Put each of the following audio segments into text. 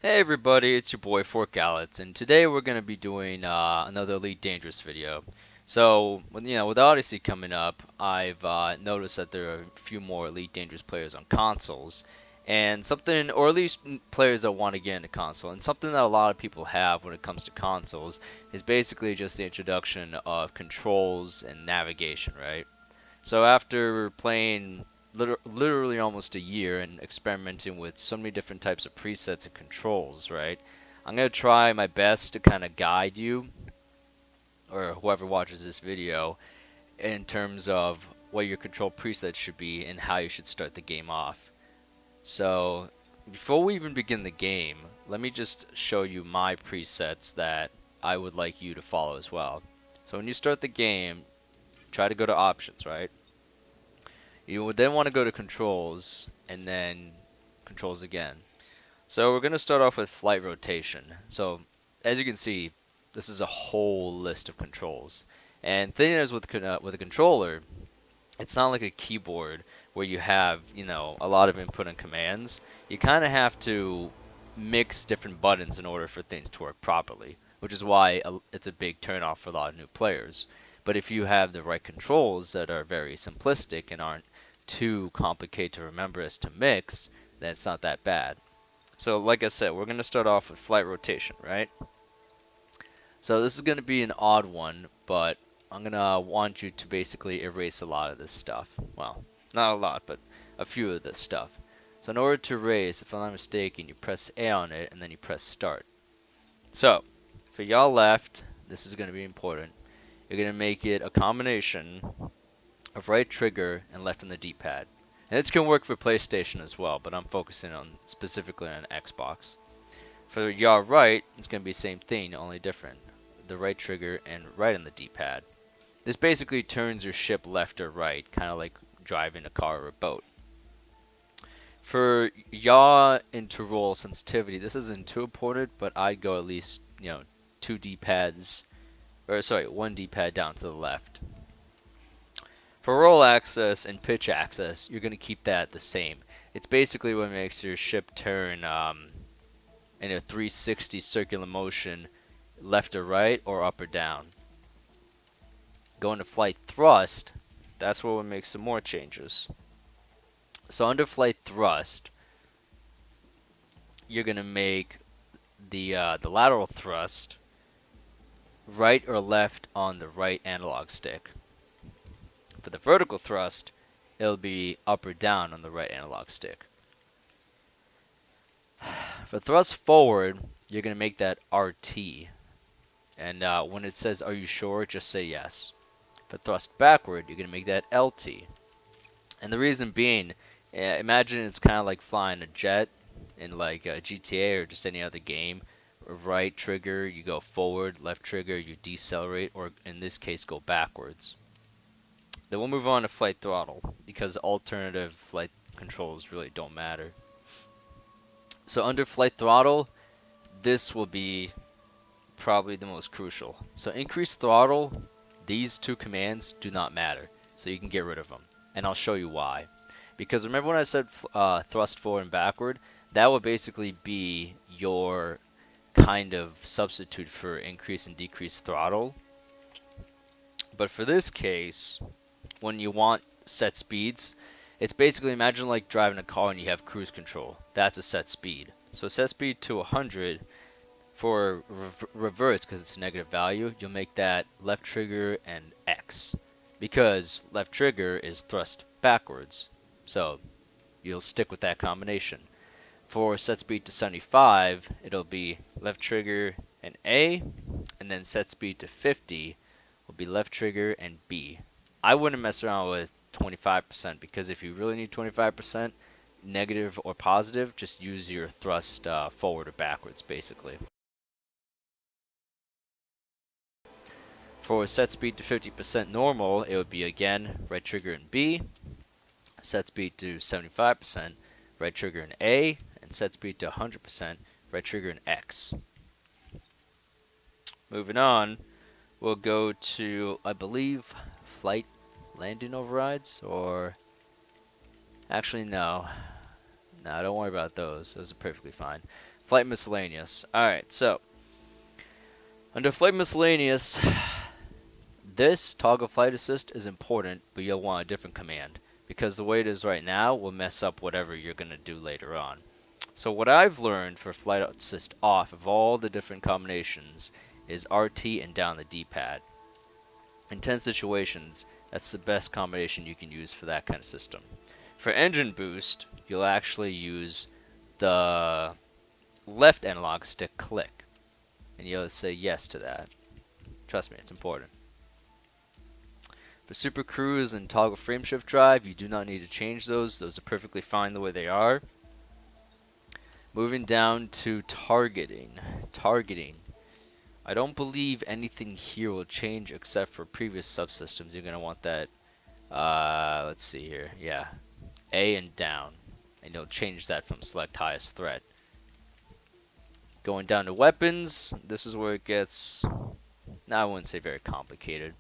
Hey everybody, it's your boy Fork Gallets, and today we're gonna be doing another Elite Dangerous video. So, with Odyssey coming up, I've noticed that there are a few more Elite Dangerous players on consoles, and something, or at least players that want to get into console, and something that a lot of people have when it comes to consoles is basically just the introduction of controls and navigation, right? So after playing literally almost a year and experimenting with so many different types of presets and controls, right? I'm going to try my best to kind of guide you or whoever watches this video in terms of what your control presets should be and how you should start the game off. So before we even begin the game, let me just show you my presets that I would like you to follow as well. So when you start the game, try to go to options, right? You would then want to go to controls and then controls again. So we're going to start off with flight rotation. So as you can see, this is a whole list of controls. And thing is with a controller, it's not like a keyboard where you have, a lot of input and commands. You kind of have to mix different buttons in order for things to work properly, which is why it's a big turnoff for a lot of new players. But if you have the right controls that are very simplistic and aren't too complicated to remember as to mix, then it's not that bad. So like I said, we're going to start off with flight rotation, right? So this is going to be an odd one, but I'm going to want you to basically erase a lot of this stuff. Well, not a lot, but a few of this stuff. So in order to erase, if I'm not mistaken, you press A on it and then you press start. So for y'all left, this is going to be important. You're going to make it a combination of right trigger and left on the D-pad. And this can work for PlayStation as well, but I'm focusing on specifically on Xbox. For yaw right, it's going to be the same thing, only different. The right trigger and right on the D-pad. This basically turns your ship left or right, kind of like driving a car or a boat. For yaw interval sensitivity, this isn't too important, but I'd go at least, two D-pads, or sorry, one D-pad down to the left. For roll axis and pitch axis, you're going to keep that the same. It's basically what makes your ship turn in a 360 circular motion left or right or up or down. Going to flight thrust, that's where we make some more changes. So under flight thrust, you're going to make the lateral thrust right or left on the right analog stick. For the vertical thrust, it'll be up or down on the right analog stick. For thrust forward, you're going to make that RT. And when it says, are you sure, just say yes. For thrust backward, you're going to make that LT. And the reason being, imagine it's kind of like flying a jet in like GTA or just any other game. Right trigger, you go forward. Left trigger, you decelerate, or in this case, go backwards. Then we'll move on to flight throttle, because alternative flight controls really don't matter. So under flight throttle, this will be probably the most crucial. So increase throttle, these two commands do not matter. So you can get rid of them. And I'll show you why. Because remember when I said thrust forward and backward? That would basically be your kind of substitute for increase and decrease throttle. But for this case, when you want set speeds, it's basically, imagine like driving a car and you have cruise control. That's a set speed. So set speed to 100 for reverse, because it's a negative value, you'll make that left trigger and X. Because left trigger is thrust backwards. So you'll stick with that combination. For set speed to 75, it'll be left trigger and A, and then set speed to 50 will be left trigger and B. I wouldn't mess around with 25%, because if you really need 25%, negative or positive, just use your thrust forward or backwards, basically. For set speed to 50% normal, it would be again right trigger and B. Set speed to 75%, right trigger and A. And set speed to 100%, right trigger and X. Moving on, we'll go to, I believe, flight landing overrides, or actually no, don't worry about those. Those are perfectly fine. Flight Miscellaneous. Alright, so under Flight Miscellaneous, this toggle flight assist is important, but you'll want a different command, because the way it is right now will mess up whatever you're going to do later on. So what I've learned for flight assist off of all the different combinations is RT and down the Dpad. In 10 situations, that's the best combination you can use for that kind of system. For engine boost, you'll actually use the left analog stick click, and you'll say yes to that. Trust me, it's important. For Supercruise and toggle frame shift drive, you do not need to change those. Those are perfectly fine the way they are. Moving down to targeting. I don't believe anything here will change except for previous subsystems. You're going to want that, let's see here, yeah, A and down. And you'll change that from select highest threat. Going down to weapons, this is where it gets, I wouldn't say very complicated.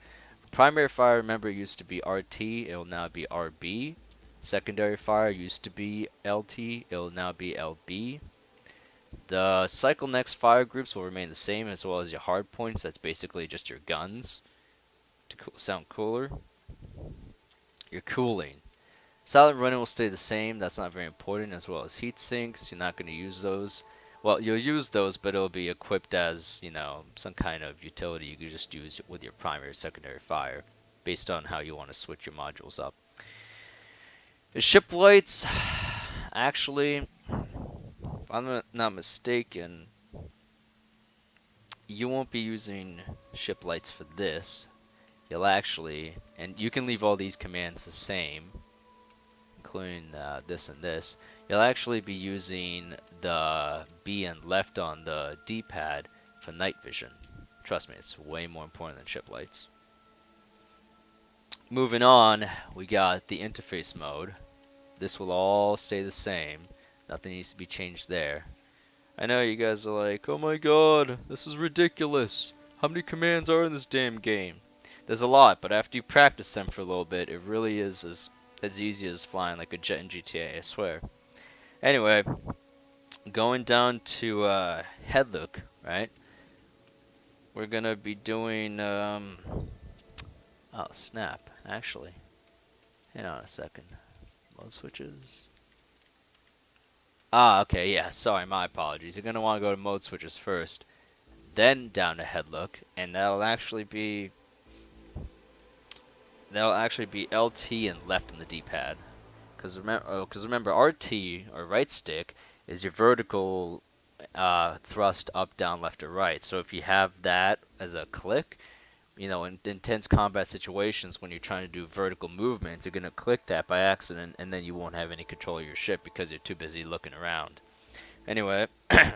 Primary fire, remember, used to be RT, it will now be RB. Secondary fire used to be LT, it will now be LB. The cycle next fire groups will remain the same, as well as your hard points. That's basically just your guns to sound cooler. Your cooling. Silent running will stay the same. That's not very important, as well as heat sinks. You're not going to use those. Well, you'll use those, but it'll be equipped as, you know, some kind of utility you can just use with your primary, secondary fire, based on how you want to switch your modules up. The ship lights, actually, if I'm not mistaken, you won't be using ship lights for this. You'll actually, and you can leave all these commands the same, including this and this. You'll actually be using the B and left on the D-pad for night vision. Trust me, it's way more important than ship lights. Moving on, we got the interface mode. This will all stay the same. Nothing needs to be changed there. I know you guys are like, oh my god, this is ridiculous. How many commands are in this damn game? There's a lot, but after you practice them for a little bit, it really is as easy as flying like a jet in GTA, I swear. Anyway, going down to head look, right? We're gonna be doing oh snap, actually. Hang on a second. Mode switches. Ah, okay, yeah, sorry, my apologies. You're gonna want to go to mode switches first, then down to head look, and that'll actually be LT and left on the D-pad. Because remember, RT, or right stick, is your vertical thrust up, down, left, or right. So if you have that as a click, you know, in intense combat situations when you're trying to do vertical movements, you're going to click that by accident, and then you won't have any control of your ship because you're too busy looking around. Anyway,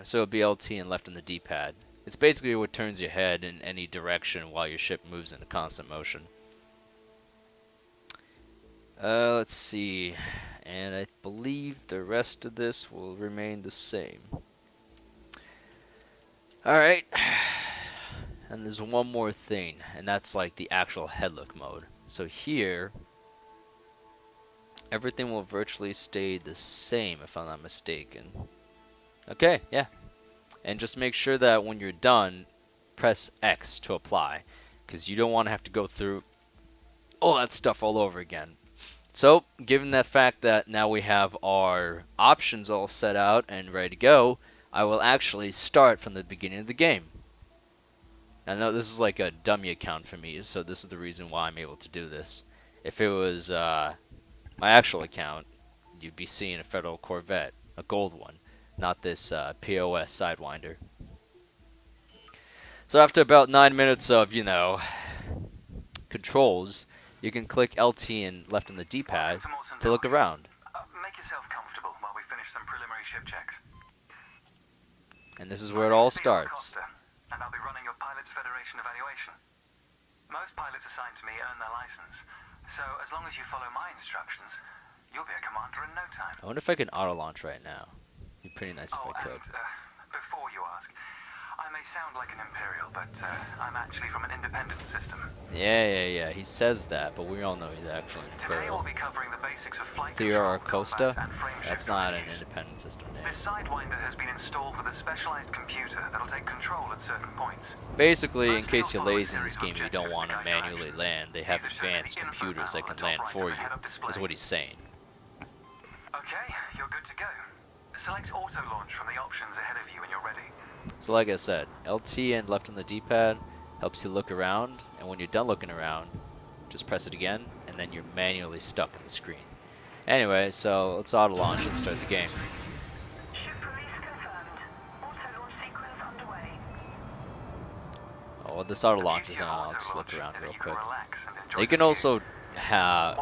so it'll be LT and left on the D-pad. It's basically what turns your head in any direction while your ship moves in a constant motion. Let's see, and I believe the rest of this will remain the same. Alright, and there's one more thing, and that's like the actual head look mode. So here, everything will virtually stay the same if I'm not mistaken. Okay, yeah. And just make sure that when you're done, press X to apply, because you don't want to have to go through all that stuff all over again. So, given that fact that now we have our options all set out and ready to go, I will actually start from the beginning of the game. I know this is like a dummy account for me, so this is the reason why I'm able to do this. If it was my actual account, you'd be seeing a Federal Corvette, a gold one, not this POS Sidewinder. So after about 9 minutes of, you know, controls, you can click LT and left on the D-pad to look around. Make yourself comfortable while we finish some preliminary ship checks. And this is where it all starts. And I'll be running your Pilots Federation evaluation. Most pilots assigned to me earn their license, so as long as you follow my instructions, you'll be a commander in no time. I wonder if I can auto-launch right now. It'd be pretty nice if I could. And, before you ask, I may sound like an Imperial, but I'm actually from an independent system. Yeah. He says that, but we all know he's actually an Today Imperial. we'll be covering the basics basics of flight Theora control, Costa. combat, and frame That's shift not an reviews. independent system name. This Sidewinder has been installed with a specialized computer that'll take control at certain points. Basically, in case you're lazy in this game and you don't want to manually land, they have These are shown in advanced the info computers that panel can on the land top for right of you, the head-up display. is what he's saying. Okay, you're good to go. Select auto launch from the options ahead of you when you're ready. So like I said, LT and left on the D-pad helps you look around, and when you're done looking around, just press it again, and then you're manually stuck in the screen. Anyway, so let's auto launch and start the game. Ship release confirmed. Auto launch sequence underway. Oh, well, this auto launch is on. I'll just look around real quick. They can also have,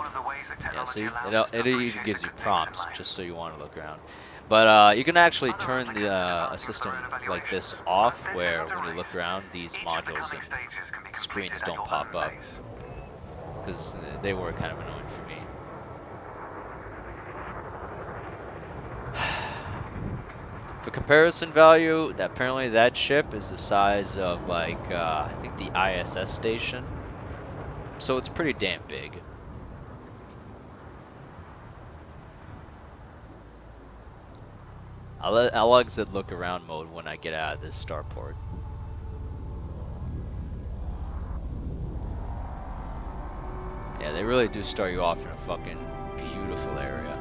yeah, see, it even gives you prompts just so you want to look around. But you can actually turn the system like this off, where when you look around, these modules and screens don't pop up, because they were kind of annoying for me. For comparison value, apparently that ship is the size of, like, I think the ISS station, so it's pretty damn big. I'll exit look around mode when I get out of this starport. Yeah, they really do start you off in a fucking beautiful area.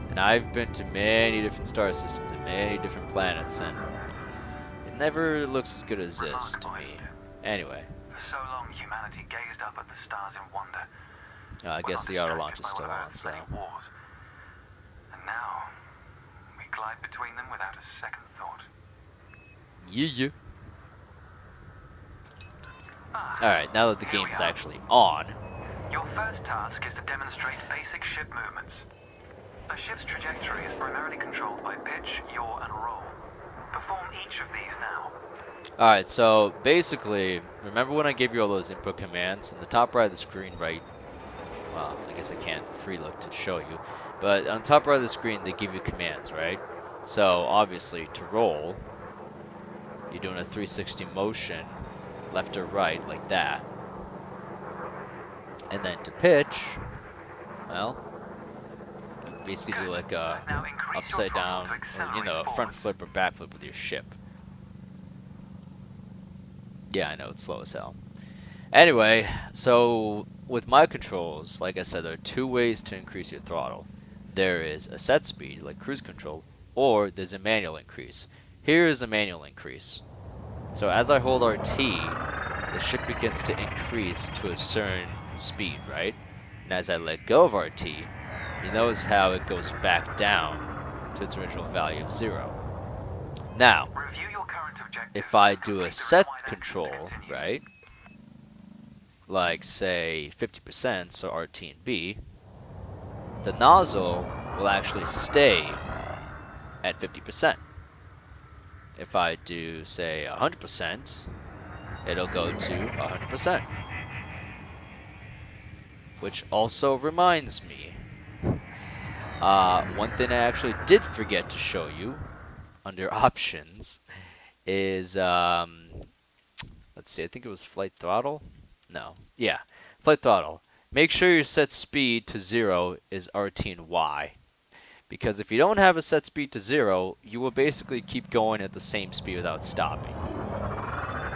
And I've been to many different star systems and many different planets, and it never looks as good as this to me. Anyway. For so long, humanity gazed up at the stars in wonder. I guess the auto launch is still on, so. And now, we glide between them without a second thought. Yeah. Alright, now that the game is actually on. Your first task is to demonstrate basic ship movements. A ship's trajectory is primarily controlled by pitch, yaw, and roll. Perform each of these now. Alright, so basically, remember when I gave you all those input commands? In the top right of the screen, right? Well, I guess I can't free look to show you. But on the top right of the screen, they give you commands, right? So, obviously, to roll, you're doing a 360 motion, left or right, like that. And then to pitch, well, you basically do like a upside down, or, you know, a front flip or back flip with your ship. Yeah, I know, it's slow as hell. Anyway, so with my controls, like I said, there are two ways to increase your throttle. There is a set speed, like cruise control, or there's a manual increase. Here is a manual increase. So as I hold RT, the ship begins to increase to a certain speed, right? And as I let go of RT, you notice how it goes back down to its original value of 0. Now, if I do a set control, right, like say 50%, so RT and B, the nozzle will actually stay at 50%. If I do, say, 100%, it'll go to 100%. Which also reminds me, one thing I actually did forget to show you under options is, let's see, I think it was flight throttle? No. Yeah, flight throttle. Make sure your set speed to 0 is RT and Y. Because if you don't have a set speed to 0, you will basically keep going at the same speed without stopping.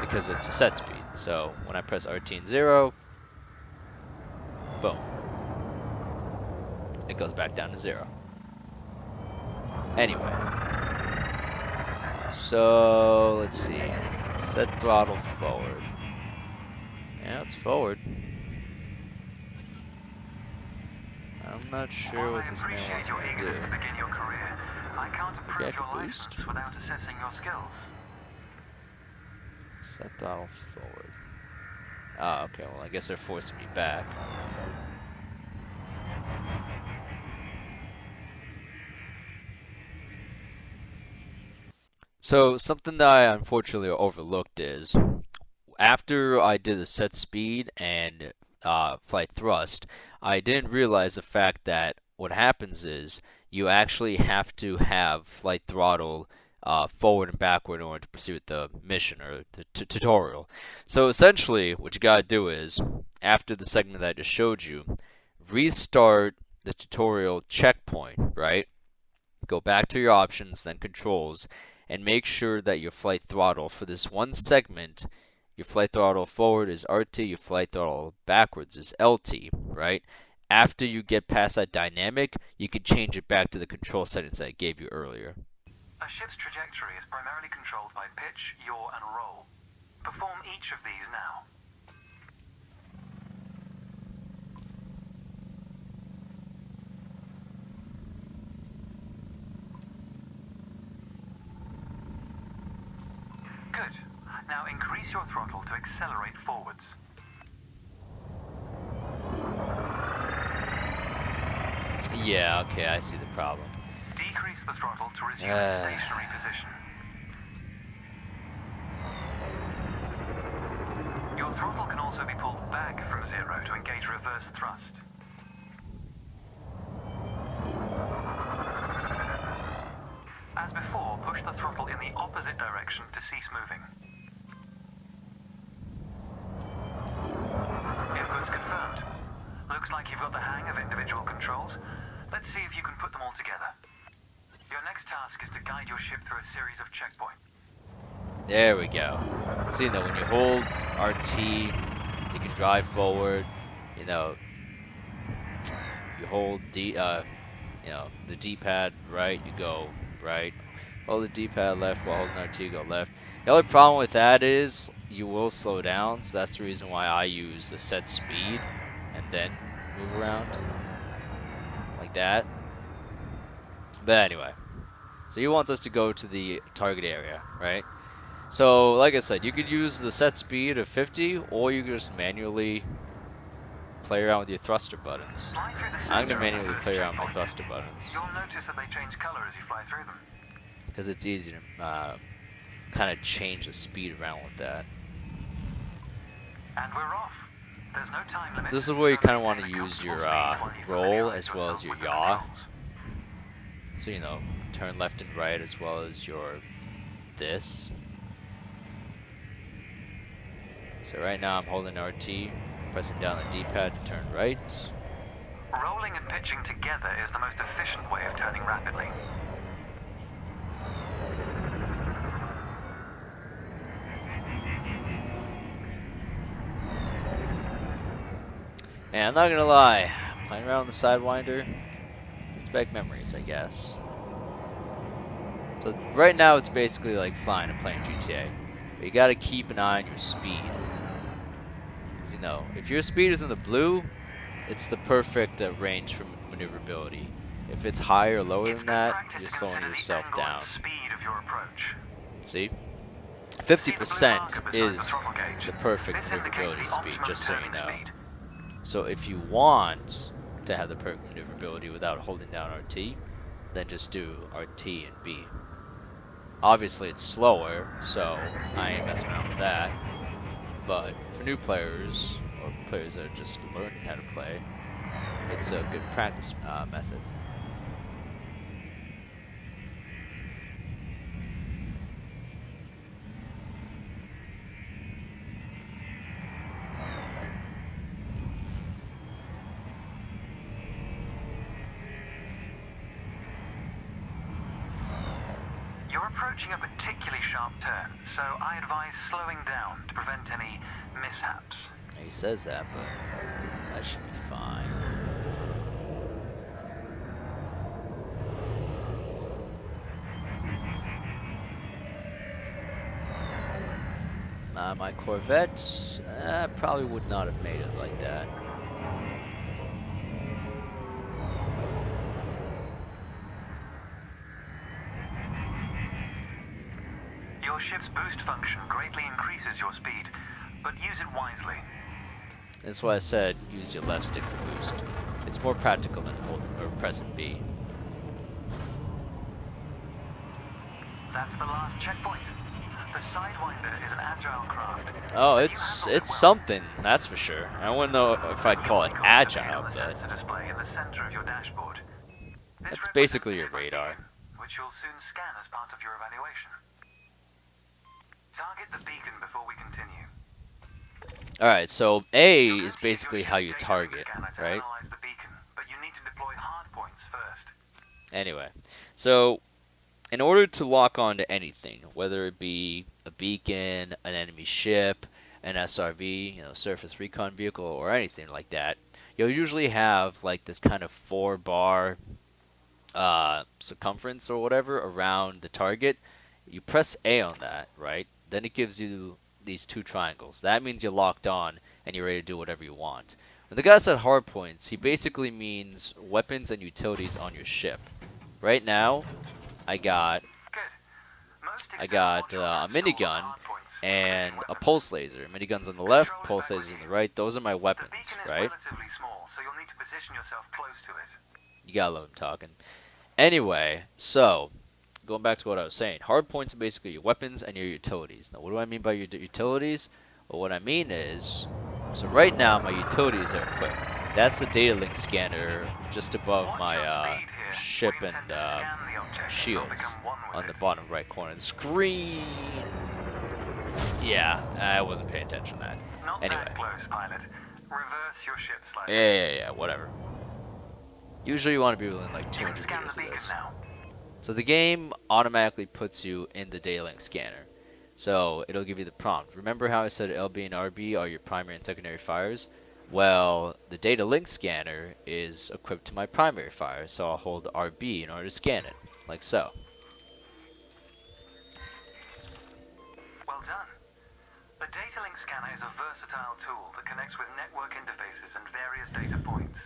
Because it's a set speed. So when I press RT and 0, boom. It goes back down to 0. Anyway. So let's see. Set throttle forward. Yeah, it's forward. I'm not sure what this man wants me to do. Maybe I can boost? Set throttle forward. Ah, okay, well I guess they're forcing me back. So, something that I unfortunately overlooked is, after I did the set speed and flight thrust, I didn't realize the fact that what happens is you actually have to have flight throttle forward and backward in order to proceed with the mission or the tutorial. So essentially, what you gotta do is, after the segment that I just showed you, restart the tutorial checkpoint, right? Go back to your options, then controls, and make sure that your flight throttle for this one segment, your flight throttle forward is RT, your flight throttle backwards is LT, right? After you get past that dynamic, you can change it back to the control settings that I gave you earlier. A ship's trajectory is primarily controlled by pitch, yaw, and roll. Perform each of these now. Good. Now increase your throttle to accelerate forwards. Yeah, okay, I see the problem. Decrease the throttle to resume its stationary position. Your throttle can also be pulled back from 0 to engage reverse thrust. As before, push the throttle in the opposite direction to cease moving. Inputs confirmed. Looks like you've got the hang of individual controls. Let's see if you can put them all together. Your next task is to guide your ship through a series of checkpoints. There we go. So, when you hold RT, you can drive forward. You hold the D-pad right, you go right. Hold the D-pad left while holding RT, go left. The only problem with that is you will slow down, so that's the reason why I use the set speed and then move around like that. But anyway, so he wants us to go to the target area, right? So, like I said, you could use the set speed of 50, or you could just manually play around with your thruster buttons. I'm going to manually play around with my thruster buttons. You'll notice that they change color as you fly through them. Because it's easy to kind of change the speed around with that. And we're off. There's no time limit. So this is where you kind of want to use your roll as well as your yaw. So, turn left and right as well as your this. So right now I'm holding RT, pressing down the D-pad to turn right. Rolling and pitching together is the most efficient way of turning rapidly. And I'm not gonna lie, playing around the Sidewinder, it's back memories, I guess. So right now it's basically like flying and playing GTA. But you gotta keep an eye on your speed. Because, if your speed is in the blue, it's the perfect range for maneuverability. If it's higher or lower than that, you're slowing yourself down. See? 50% is the perfect maneuverability speed, just so you know. So if you want to have the perfect maneuverability without holding down RT, then just do RT and B. Obviously it's slower, so I ain't messing around with that. But for new players, or players that are just learning how to play, it's a good practice method. You're approaching a particularly sharp turn, so I advise slowing down to prevent any mishaps. He says that, but that should be fine. My Corvette probably would not have made it like that. Your ship's boost function greatly increases your speed, but use it wisely. That's why I said use your left stick for boost. It's more practical than holding or pressing B. That's the last checkpoint. The Sidewinder is an agile craft. Oh, it's something, that's for sure. I wouldn't know if I'd call it agile, but Sensor display in the center of your dashboard. that's basically your radar. Which you'll soon scan as part of your evaluation. Target the beacon before we continue. Alright, so A is basically how you target, right? Anyway, so in order to lock on to anything, whether it be a beacon, an enemy ship, an SRV, surface recon vehicle, or anything like that, you'll usually have like this kind of 4-bar circumference or whatever around the target. You press A on that, right? Then it gives you these 2 triangles. That means you're locked on and you're ready to do whatever you want. When the guy said hard points, he basically means weapons and utilities on your ship. Right now, I got a minigun and a pulse laser. Minigun's on the left, pulse laser's on the right. Those are my weapons, right? You gotta love him talking. Anyway, so going back to what I was saying, hard points are basically your weapons and your utilities. Now, what do I mean by your utilities? Well, what I mean is, so right now my utilities are equipped. That's the data link scanner just above my ship and shields on the bottom right corner of the screen. Yeah, I wasn't paying attention to that. Anyway. Yeah, whatever. Usually you want to be within like 200 meters of this. So the game automatically puts you in the data link scanner. So it'll give you the prompt. Remember how I said LB and RB are your primary and secondary fires? Well, the data link scanner is equipped to my primary fire, so I'll hold RB in order to scan it, like so. Well done. The data link scanner is a versatile tool that connects with network interfaces and various data points.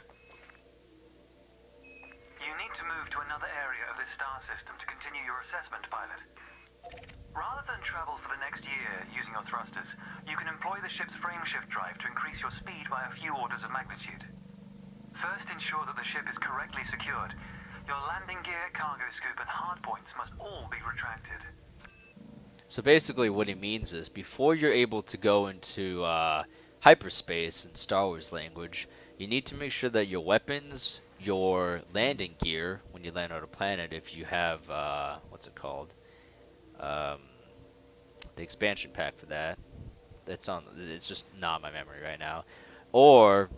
You need to move to another area of this star system to continue your assessment, pilot. Rather than travel for the next year using your thrusters, you can employ the ship's frameshift drive to increase your speed by a few orders of magnitude. First, ensure that the ship is correctly secured. Your landing gear, cargo scoop, and hardpoints must all be retracted. So basically what he means is, before you're able to go into hyperspace in Star Wars language, you need to make sure that your weapons, your landing gear, when you land on a planet, if you have, what's it called? The expansion pack for that. It's just not my memory right now. Or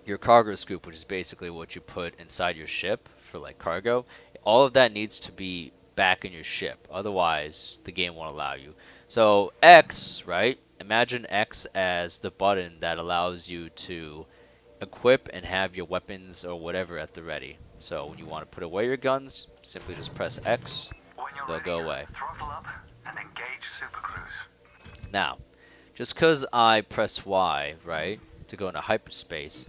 your cargo scoop, which is basically what you put inside your ship for like cargo. All of that needs to be back in your ship. Otherwise, the game won't allow you. So X, right? Imagine X as the button that allows you to equip and have your weapons or whatever at the ready. So when you want to put away your guns, simply just press X. They'll go away. Throttle up and engage Supercruise. Now, just because I press Y, right, to go into hyperspace,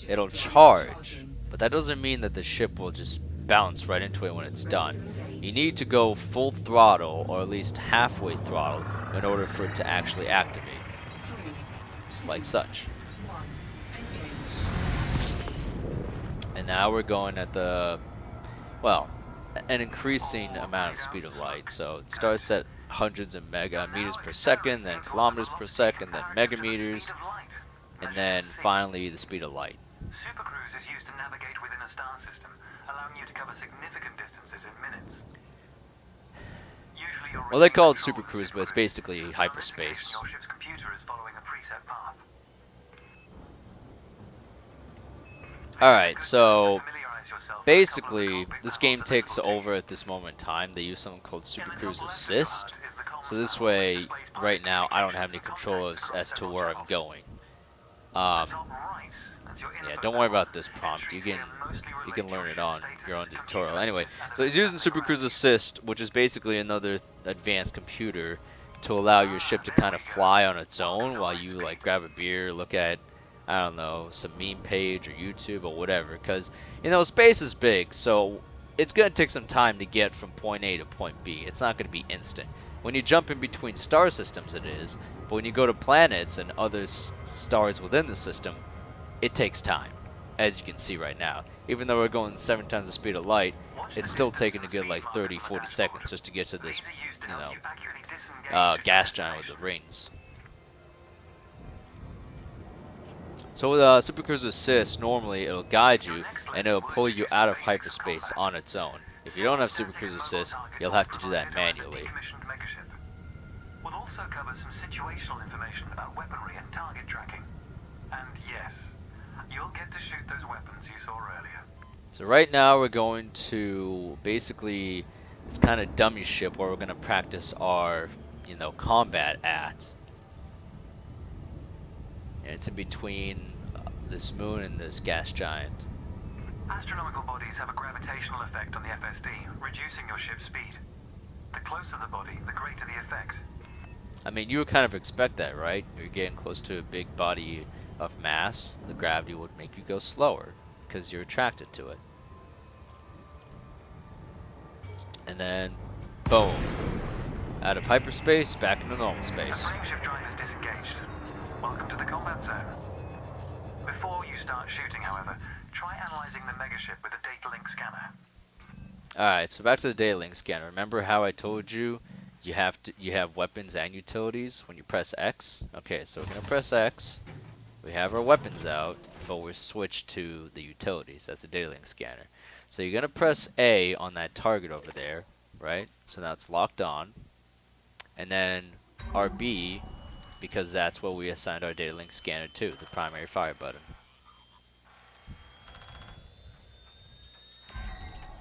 it'll charge. But that doesn't mean that the ship will just bounce right into it when it's done. You need to go full throttle, or at least halfway throttle, in order for it to actually activate. It's like such. And now we're going at the, well, an increasing amount of speed of light. So it starts at hundreds of meters per second, then kilometers per second, then megameters, and then finally the speed of light. Supercruise is used to navigate within a star system, allowing you to cover significant distances in minutes. Well, they call it Supercruise, but it's basically hyperspace. Your ship's computer is following a preset path. Alright, so basically, this game takes over at this moment in time. They use something called Supercruise Assist. So this way, right now, I don't have any control as to where I'm going. Yeah, don't worry about this prompt. You can learn it on your own tutorial. Anyway, so he's using Supercruise Assist, which is basically another advanced computer to allow your ship to kind of fly on its own while you like grab a beer, look at, I don't know, some meme page or YouTube or whatever. Because, space is big, so it's going to take some time to get from point A to point B. It's not going to be instant. When you jump in between star systems, it is. But when you go to planets and other stars within the system, it takes time, as you can see right now. Even though we're going 7 times the speed of light, it's still taking a good like 30-40 seconds just to get to this, gas giant with the rings. So with Supercruise Assist, normally it'll guide you and it'll pull you out of hyperspace on its own. If you don't have Supercruise Assist, you'll have to do that manually. We'll also cover some situational information about weaponry and target tracking. And yes, you'll get to shoot those weapons you saw earlier. So right now we're going to basically this kind of dummy ship where we're going to practice our, combat at. And it's in between this moon and this gas giant. Astronomical bodies have a gravitational effect on the FSD, reducing your ship's speed. The closer the body, the greater the effect. I mean, you would kind of expect that, right? You're getting close to a big body of mass, the gravity would make you go slower because you're attracted to it. And then, boom. Out of hyperspace, back into normal space. The frameshift drive is disengaged. Welcome to the combat zone. Before you start shooting, however, try analyzing the megaship with a data link scanner. Alright, so back to the data link scanner. Remember how I told you you have weapons and utilities when you press X? Okay, so we're gonna press X. We have our weapons out, but we're switched to the utilities. That's the data link scanner. So you're gonna press A on that target over there, right? So now it's locked on. And then RB, because that's what we assigned our data link scanner to, the primary fire button.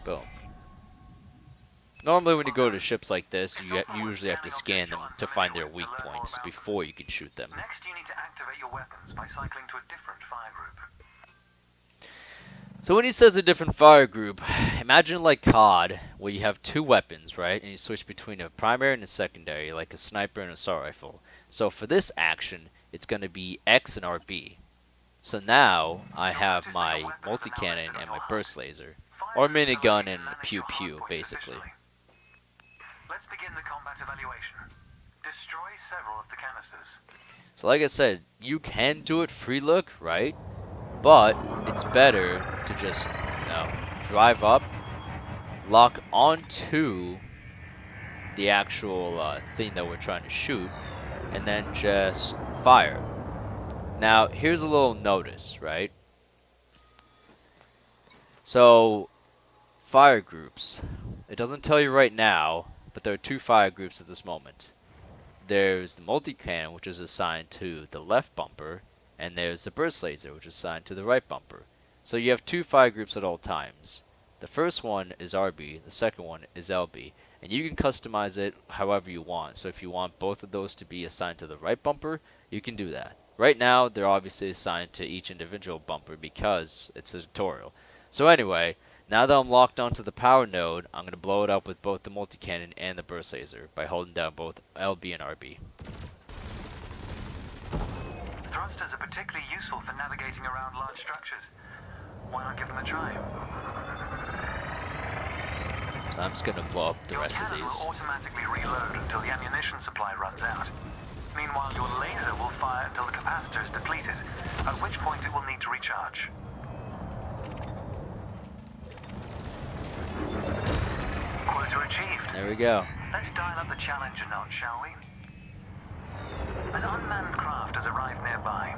Boom. Normally when you go to ships like this, you usually have to scan them to find their weak points before you can shoot them. Next, you need to activate your weapons by cycling to a different fire group. So when he says a different fire group, imagine like COD, where you have two weapons, right? And you switch between a primary and a secondary, like a sniper and assault rifle. So for this action, it's going to be X and RB. So now I have my multi-cannon and my burst laser, or minigun and pew-pew, basically. Let's begin the combat evaluation. Destroy several of the canisters. So like I said, you can do it free look, right? But it's better to just, drive up, lock onto the actual thing that we're trying to shoot, and then just fire. Now, here's a little notice, right? So, fire groups. It doesn't tell you right now, but there are two fire groups at this moment. There's the multi-cannon, which is assigned to the left bumper, and there's the burst laser, which is assigned to the right bumper. So you have two fire groups at all times. The first one is RB, the second one is LB, and you can customize it however you want. So if you want both of those to be assigned to the right bumper, you can do that. Right now, they're obviously assigned to each individual bumper because it's a tutorial. So anyway, now that I'm locked onto the power node, I'm going to blow it up with both the multi-cannon and the burst laser by holding down both LB and RB. Thrusters are particularly useful for navigating around large structures. Why not give them a try? So I'm just going to blow up the rest of Your cannon these. will automatically reload until the ammunition supply runs out. Meanwhile, your laser will fire until the capacitor is depleted, at which point it will need to recharge. Quota achieved. There we go. Let's dial up the challenge a notch, shall we? An unmanned craft has arrived nearby.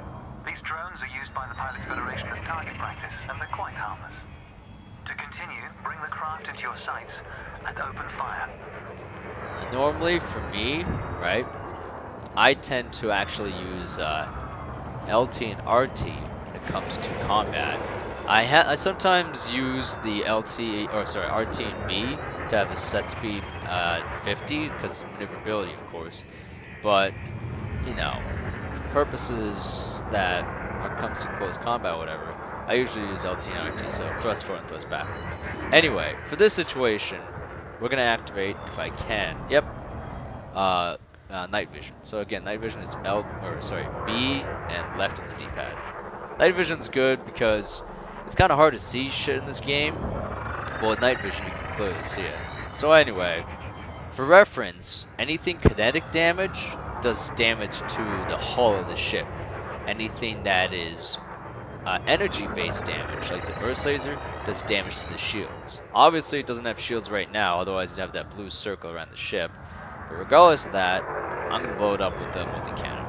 These drones are used by the Pilots Federation as target practice, and they're quite harmless. To continue, bring the craft into your sights and open fire. Normally, for me, right, I tend to actually use LT and RT when it comes to combat. I sometimes use the RT and B to have a set speed 50 because of maneuverability, of course. But for purposes that when it comes to close combat, whatever, I usually use LT and RT, so thrust forward and thrust backwards. Anyway, for this situation, we're gonna activate, if I can, night vision. So again, night vision is B and left on the Dpad. Night vision's good because it's kind of hard to see shit in this game, but with night vision you can clearly see it. So anyway, for reference, anything kinetic damage does damage to the hull of the ship. Anything that is energy-based damage, like the burst laser, does damage to the shields. Obviously, it doesn't have shields right now, otherwise it'd have that blue circle around the ship. But regardless of that, I'm going to blow it up with the multi-cannon.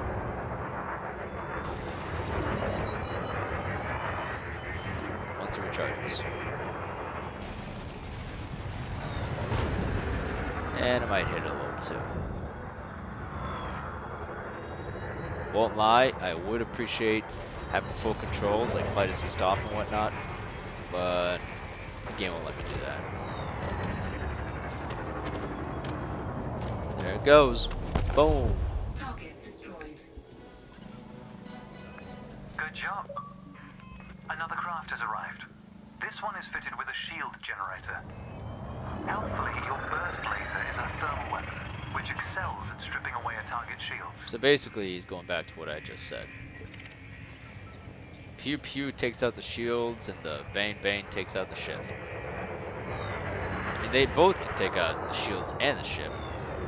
Once it recharges. And I might hit it a little too. Won't lie, I would appreciate having full controls, like flight assist off and whatnot, but The game won't let me do that. There it goes. Boom. Target destroyed. Good job. Another craft has arrived. This one is fitted with a shield generator. Helpfully, your burst laser is a thermal weapon, which excels at stripping away a target's shields. So basically, he's going back to what I just said. Pew Pew takes out the shields, and the Bang Bang takes out the ship. I mean, they both can take out the shields and the ship,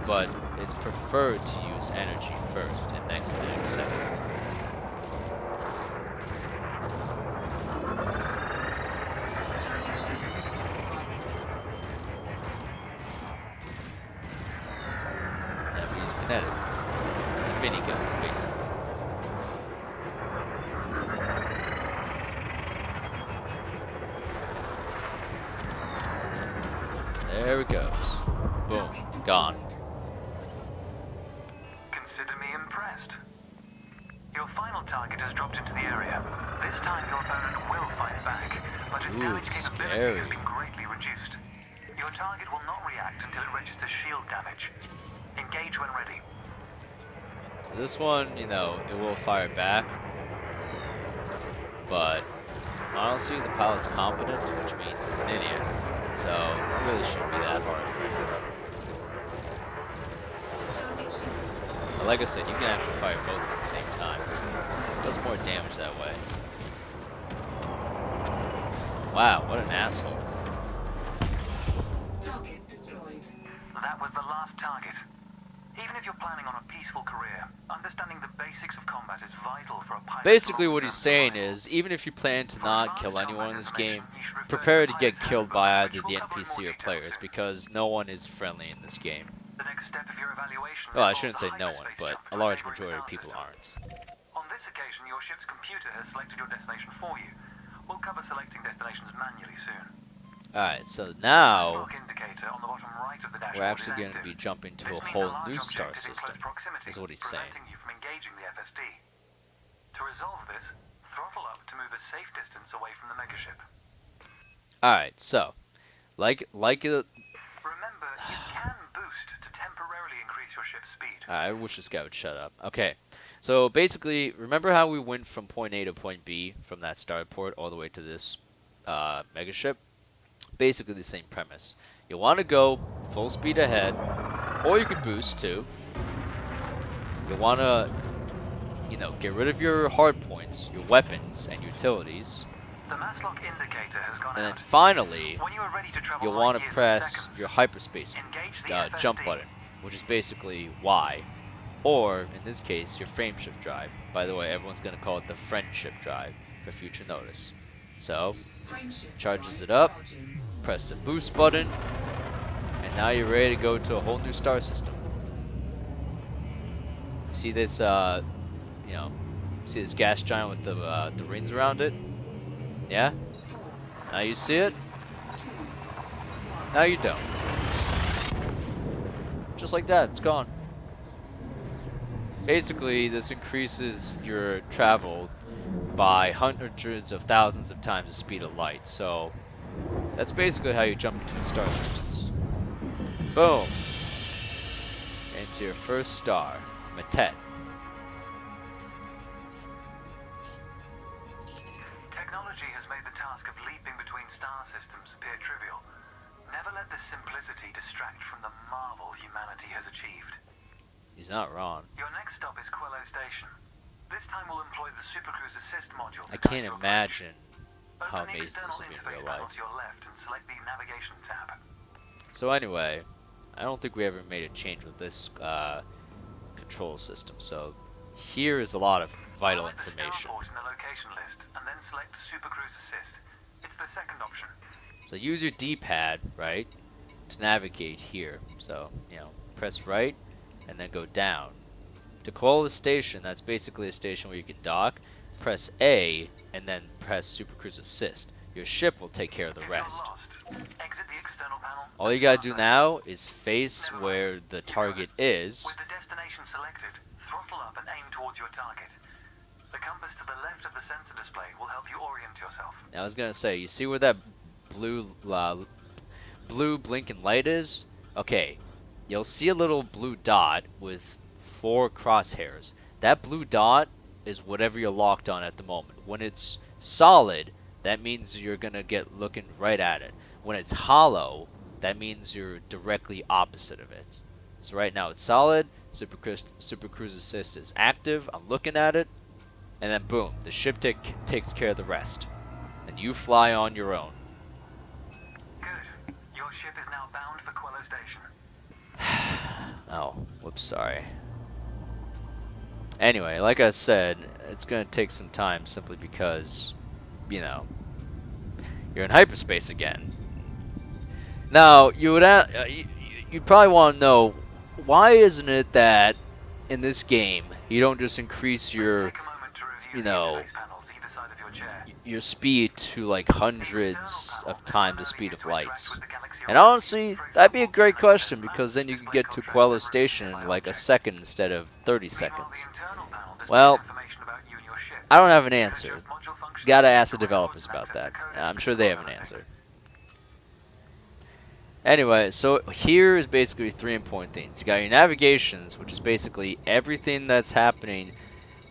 but it's preferred to use energy first and then kinetic second. Target shields offline. Now we use kinetic. The minigun, basically. There it goes. Boom. Gone. Consider me impressed. Your final target has dropped into the area. This time your opponent will fight back, but its damage capability scary. has been greatly reduced. Your target will not react until it registers shield damage. Engage when ready. So this one, you know, it will fire back, but honestly, the pilot's competent, which means he's an idiot. So it really shouldn't be that hard for him. Target shields offline. But like I said, you can actually fire both at the same time. It does more damage that way. Wow, what an asshole. Target destroyed. That was the last target. Even if you're planning on a peaceful career, understanding the basics of combat is vital for a pilot. Basically what he's saying is, even if you plan to not kill anyone in this game, prepare to get killed by either the NPC or players, because no one is friendly in this game. The next step of your evaluation. Well, I shouldn't say involves no a one, hyperspace but jump a from large neighboring majority of star people system. aren't. On this occasion, your ship's computer has selected your destination for you. We'll cover selecting destinations manually soon. Alright, so now Clock indicator on the bottom right of the dashboard we're actually is going to active. be jumping to This a means whole large new object star is in system, close proximity, is what he's saying. preventing you from engaging the FSD. To resolve this, throttle up to move a safe distance away from the megaship. Alright, so, like it... Remember, you can boost to temporarily increase your ship's speed. I wish this guy would shut up. Okay, so basically, remember how we went from point A to point B from that starport all the way to this megaship? Basically the same premise. You want to go full speed ahead, or you could boost too. You want to, you know, get rid of your hard points, your weapons, and utilities. The mass lock indicator has gone And then out. finally, When you are ready to travel you'll want light to years in press seconds, your hyperspace engage the jump FSD. button, which is basically Y. Or, in this case, your frameshift drive. By the way, everyone's going to call it the friendship drive for future notice. So, Frameshift charges drive it up, charging. press the boost button, and now you're ready to go to a whole new star system. See this, you know, see this gas giant with the rings around it? Yeah? 4, Now you see it? 2, Now you don't. Just like that, it's gone. Basically, this increases your travel by hundreds of thousands of times the speed of light. So, that's basically how you jump between star systems. Boom! Into your first star, Matet. Technology has made the task of leaping between star systems appear trivial. Never let this simplicity distract from the marvel humanity has achieved. He's not wrong. Your next stop is Quello Station. This time we'll employ the Supercruise Assist module. I to guide can't your imagine approach. how Open the amazing external this will be in interface real panel life. to your left and select the navigation tab. So anyway, I don't think we ever made a change with this control system. So here is a lot of vital Select the information. starport in the location list and then select Supercruise Assist. It's the second option. So use your D-pad, right, to navigate here. So, you know, press right and then go down. To call a station, that's basically a station where you can dock, press A and then press Supercruise Assist. Your ship will take care of the If rest. you're lost, exit the external panel. All you gotta do now is face where the target is. With the destination selected, throttle up and aim towards your target. The compass to the left of the sensor display will help you orient yourself. Now I was gonna say, you see where that blue blinking light is, okay, you'll see a little blue dot with 4 crosshairs. That blue dot is whatever you're locked on at the moment. When it's solid, that means you're gonna get looking right at it. When it's hollow, that means you're directly opposite of it. So right now it's solid, Supercruise Assist is active, I'm looking at it, and then boom, the ship takes care of the rest. And you fly on your own. Good. Your ship is now bound for Quello Station. Oh, whoops, sorry. Anyway, like I said, it's going to take some time simply because, you know, you're in hyperspace again. Now, you'd probably want to know, why isn't it that in this game you don't just increase your, Take a moment to review you the know, interface panels either side of your chair. your speed to like hundreds of times the speed of lights? And honestly, that'd be a great question, because then you could get to Quello Station in like a second instead of 30 seconds. Well, I don't have an answer. Gotta ask the developers about that. I'm sure they have an answer. Anyway, so here is basically 3 important things. You got your navigations, which is basically everything that's happening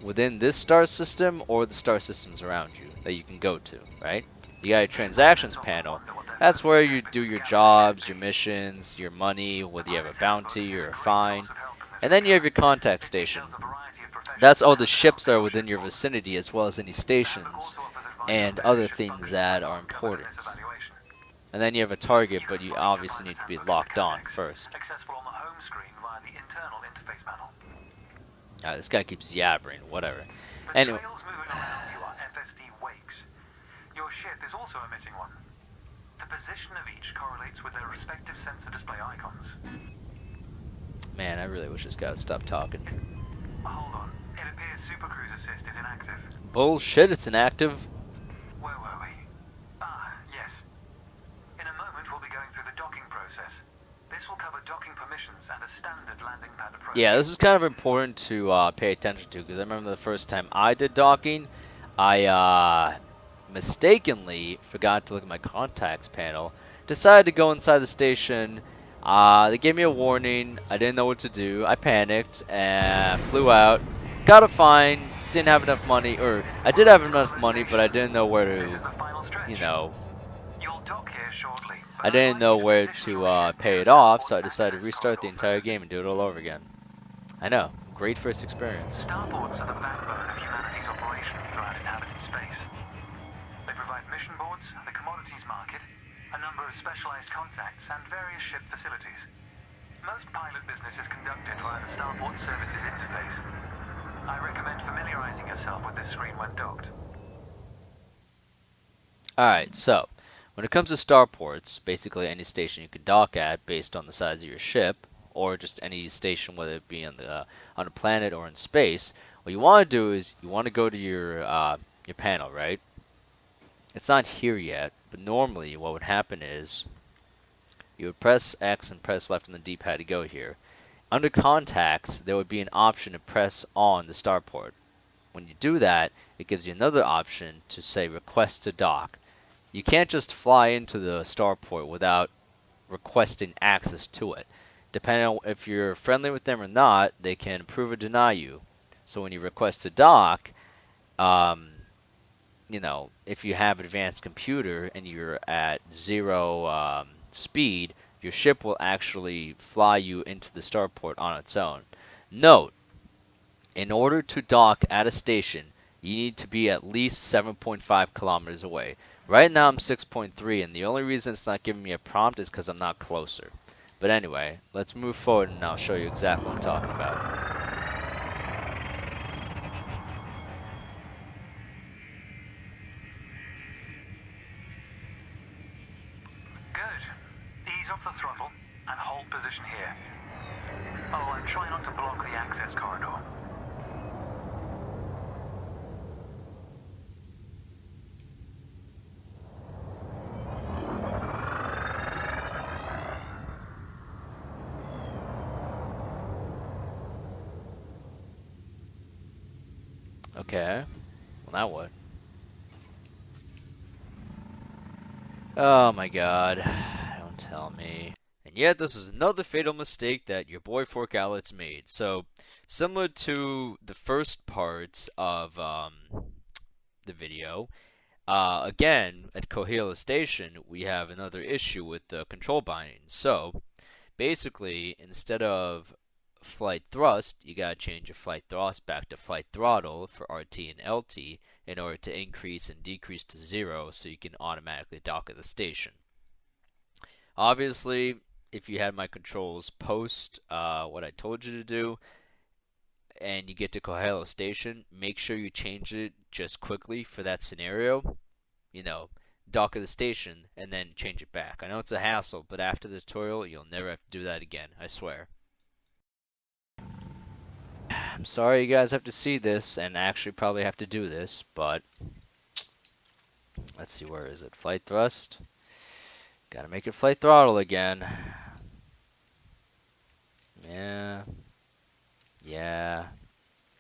within this star system or the star systems around you that you can go to, right? You got your transactions panel. That's where you do your jobs, your missions, your money, whether you have a bounty or a fine. And then you have your contact station. That's all the ships that are within your vicinity, as well as any stations and other things that are important. And then you have a target, but you obviously need to be locked on first. Accessible on the home screen via the internal interface panel. This guy keeps yabbering, whatever. The Anyway, trails moving around you are FSD wakes. Your ship is also emitting one. The position of each correlates with their respective sensor display icons. man, I really wish this guy would stop talking. Hold on. It appears Supercruise Assist is inactive. Bullshit, it's inactive. Where were we? Ah, yes. In a moment, we'll be going through the docking process. This will cover docking permissions and a standard landing pad approach. Yeah, this is kind of important to pay attention to, because I remember the first time I did docking, I mistakenly forgot to look at my contacts panel, decided to go inside the station. They gave me a warning. I didn't know what to do. I panicked and flew out. Got a fine. Didn't have enough money, or I did have enough money, but I didn't know where This is to, the final stretch. you know, You'll dock here shortly. I didn't know where to pay it off, so I decided to restart the entire game and do it all over again. I know. Great first experience. Starports are the backbone of humanity's operations throughout inhabited space. They provide mission boards, the commodities market, a number of specialized contacts, and various ship facilities. Most pilot business is conducted via the Starport Services interface. I recommend familiarizing yourself with this screen when docked. Alright, so when it comes to starports, basically any station you could dock at based on the size of your ship, or just any station, whether it be on a planet or in space, what you want to do is you want to go to your panel, right? It's not here yet, but normally what would happen is you would press X and press left on the D-pad to go here. Under contacts, there would be an option to press on the starport. When you do that, it gives you another option to say request to dock. You can't just fly into the starport without requesting access to it. Depending on if you're friendly with them or not, they can approve or deny you. So when you request to dock, you know, if you have advanced computer and you're at 0 speed, your ship will actually fly you into the starport on its own. Note, in order to dock at a station, you need to be at least 7.5 kilometers away. Right now I'm 6.3, and the only reason it's not giving me a prompt is because I'm not closer. But anyway, let's move forward and I'll show you exactly what I'm talking about. Off the throttle and hold position here. Oh, and try not to block the access corridor. Okay. Well, now what? Oh my god. Don't tell me. And yet, this is another fatal mistake that your boy Fork Owlet's made. So, similar to the first part of the video, again, at Coahuila Station, we have another issue with the control binding. So, basically, instead of flight thrust, you gotta change your flight thrust back to flight throttle for RT and LT in order to increase and decrease to 0 so you can automatically dock at the station. Obviously, if you had my controls post what I told you to do, and you get to Coahuila Station, make sure you change it just quickly for that scenario. You know, dock at the station and then change it back. I know it's a hassle, but after the tutorial, you'll never have to do that again. I swear. I'm sorry you guys have to see this and actually probably have to do this, but let's see, where is it? Flight thrust. Gotta make it flight throttle again. Yeah. Yeah.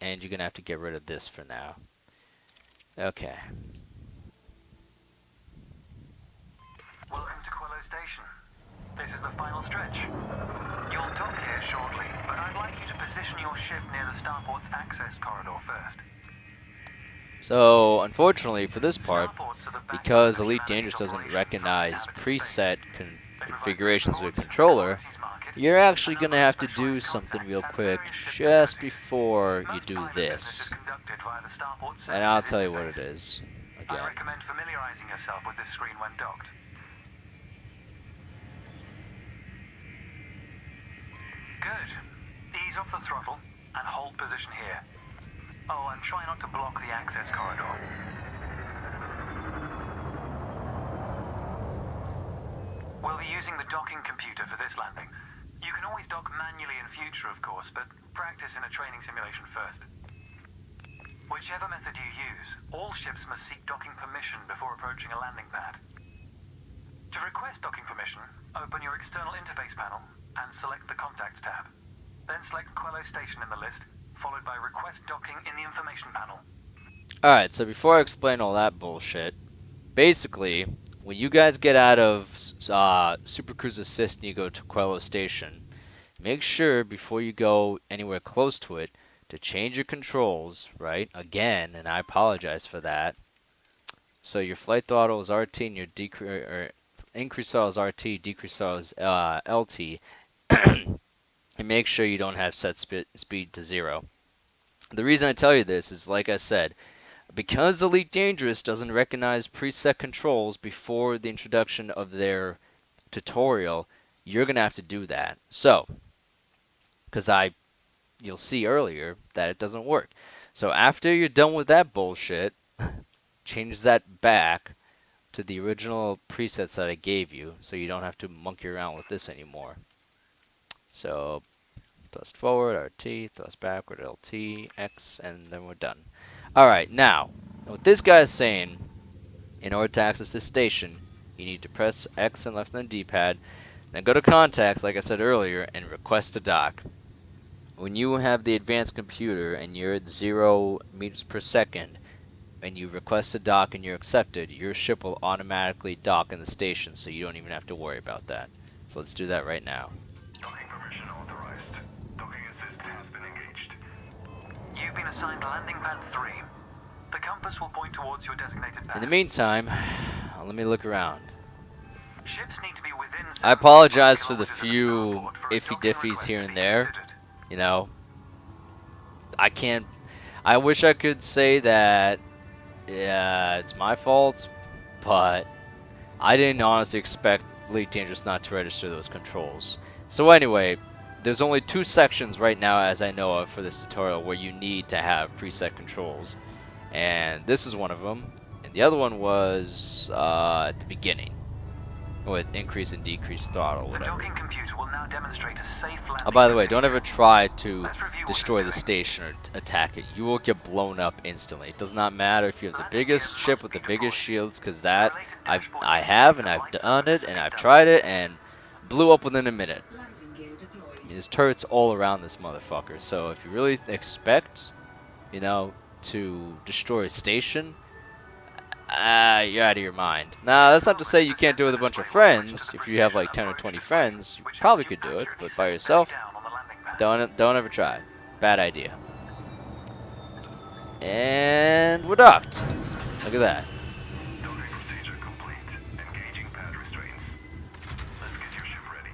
And you're gonna have to get rid of this for now. Okay. Welcome to Quello Station. This is the final stretch. You'll dock here shortly, but I'd like you to position your ship near the starport's access corridor first. So, unfortunately for this part, Starports are the backbone because of Elite humanity's Dangerous doesn't operation recognize from preset They provide configurations with support the controller, to the commodities market, you're actually a going to number have of to do specialized something contacts real and quick various ship just facilities. before you Most do pilot business this. is conducted via the starport And I'll services tell you what interface. it is I again. recommend familiarizing yourself with this screen when docked. Good. Ease off the throttle and hold position here. Oh, and try not to block the access corridor. We'll be using the docking computer for this landing. You can always dock manually in future, of course, but practice in a training simulation first. Whichever method you use, all ships must seek docking permission before approaching a landing pad. To request docking permission, open your external interface panel and select the Contacts tab. Then select Quello Station in the list, followed by Request Docking in the information panel. Alright, so before I explain all that bullshit, basically, when you guys get out of Supercruise Assist and you go to Quello Station, make sure before you go anywhere close to it to change your controls, right? Again, and I apologize for that. So your flight throttle is RT and your increase throttle is RT, decrease throttle is LT. And make sure you don't have set speed to 0. The reason I tell you this is, like I said, because Elite Dangerous doesn't recognize preset controls before the introduction of their tutorial, you're going to have to do that. So, because you'll see earlier that it doesn't work. So after you're done with that bullshit, change that back to the original presets that I gave you so you don't have to monkey around with this anymore. So, thrust forward, RT, thrust backward, LT, X, and then we're done. Alright, now, what this guy is saying, in order to access this station, you need to press X and left on the Dpad, then go to Contacts, like I said earlier, and request a dock. When you have the advanced computer and you're at 0 meters per second, and you request a dock and you're accepted, your ship will automatically dock in the station, so you don't even have to worry about that. So let's do that right now. Docking permission authorized. Docking assist has been engaged. You've been assigned landing pad 3. The compass will point towards your designated pad. In the meantime, let me look around. Ships need to be within I 7 apologize for the kilometers of few starport for a iffy docking diffies request here to and be there. considered. You know, I wish I could say that, yeah, it's my fault, but I didn't honestly expect Elite Dangerous not to register those controls. So anyway, there's only 2 sections right now, as I know of, for this tutorial where you need to have preset controls. And this is one of them, and the other one was at the beginning, with increase and decrease throttle, The whatever. docking computer will now demonstrate a safe landing. Oh, by the way, don't procedure. ever try to Let's review what destroy you're the doing. station or attack it. You will get blown up instantly. It does not matter if you have the biggest ship with the biggest shields, because that I have, and I've done it, and I've tried it, and blew up within a minute. Landing gear deployed. There's turrets all around this motherfucker. So if you really expect, you know, to destroy a station, You're out of your mind. Now, that's not to say you can't do it with a bunch of friends. If you have like 10 or 20 friends, you probably could do it, but by yourself, don't ever try. Bad idea. And we're docked. Look at that. Docking procedure complete. Engaging pad restraints. Let's get your ship ready.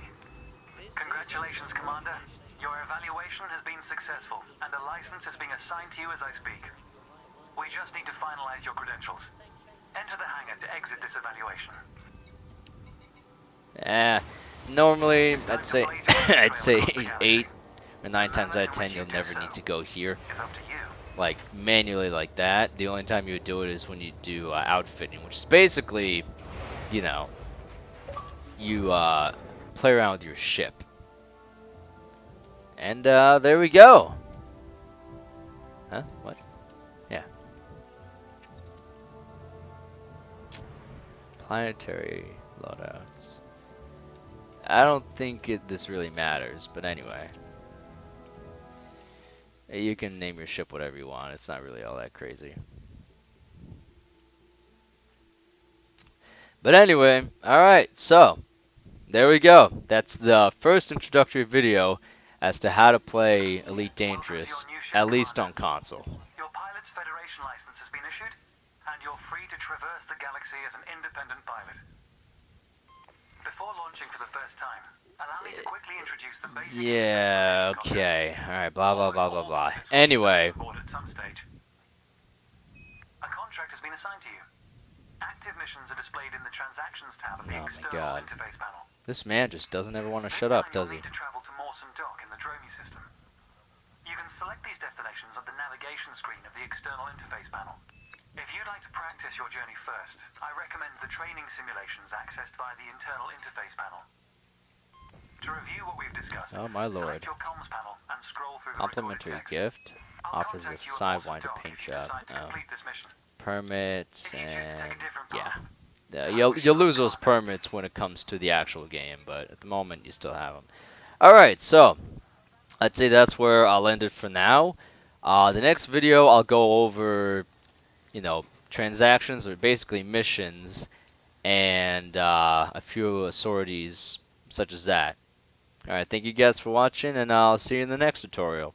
Congratulations, Commander. Your evaluation has been successful, and a license is being assigned to you as I speak. We just need to finalize your credentials. Enter the hangar to exit this evaluation. Normally, I'd say, I'd say 8 or 9 times out of 10, you'll never need to go here. It's up to you. Like, manually like that. The only time you would do it is when you do outfitting, which is basically, you know, you play around with your ship. And there we go. Huh? What? Yeah. Planetary loadouts. I don't think this really matters, but anyway. You can name your ship whatever you want. It's not really all that crazy. But anyway, alright, so there we go. That's the first introductory video as to how to play Elite Dangerous, at least on console. Your pilot's Federation license has been issued, and you're free to traverse the galaxy as an independent pilot. Before launching for the first time, allow me to quickly introduce the basic... Yeah, okay. Alright, blah, blah, blah, blah, blah. Anyway. At some stage. A contract has been assigned to you. Active missions are displayed in the Transactions tab of the Oh my external God. interface panel. This man just doesn't ever want to shut up, does he? To travel to Mawson Dock in the Dromi system. You can select these destinations on the navigation screen of the external interface panel. If you'd like to practice your journey first, I recommend the training simulations accessed via the internal interface panel. To review what we've discussed, Oh my lord. select your comms panel and scroll through the Complimentary recorded text. gift. I'll Offers a contact you at Mawson sidewinder Dock paint if you job. decide to complete this mission. Permits If you choose to take and a different yeah. path, You'll lose those permits when it comes to the actual game, but at the moment you still have them. Alright, so I'd say that's where I'll end it for now. The next video I'll go over, you know, transactions or basically missions and a few sorties such as that. Alright, thank you guys for watching and I'll see you in the next tutorial.